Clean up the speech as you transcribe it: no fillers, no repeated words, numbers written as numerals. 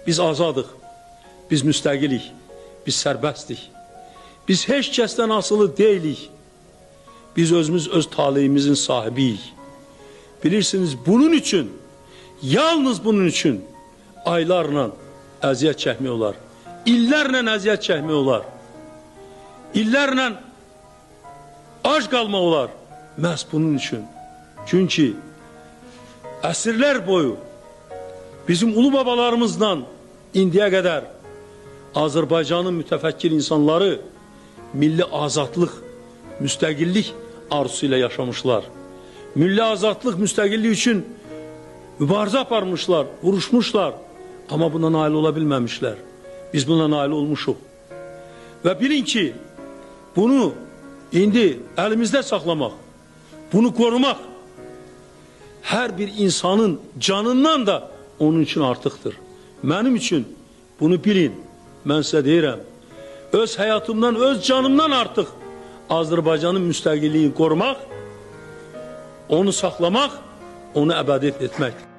Biz azadıq, biz müstəqilik, biz sərbəstdik. Biz heç kəsdən asılı deyilik. Biz özümüz öz taleyimizin sahibiyik. Bilirsiniz, bunun üçün, yalnız bunun üçün aylarla əziyyət çəkmək olar. İllərlə əziyyət çəkmək olar. İllərlə ac qalmaq olar. Məhz bunun üçün. Çünki əsrlər boyu bizim ulu babalarımızla indiyə qədər Azərbaycanın mütəfəkkir insanları milli azadlıq, müstəqillik arzusu ilə yaşamışlar. Milli azadlıq, müstəqillik üçün mübarizə aparmışlar, vuruşmuşlar. Amma buna nail ola bilməmişlər. Biz buna nail olmuşuq. Və bilin ki, bunu indi əlimizdə saxlamaq, bunu qorumaq hər bir insanın canından da onun üçün artıqdır. Mənim üçün bunu bilin, mən sizə deyirəm, öz həyatımdan, öz canımdan artıq Azərbaycanın müstəqilliyini qorumaq, onu saxlamaq, onu əbədiyyət etmək.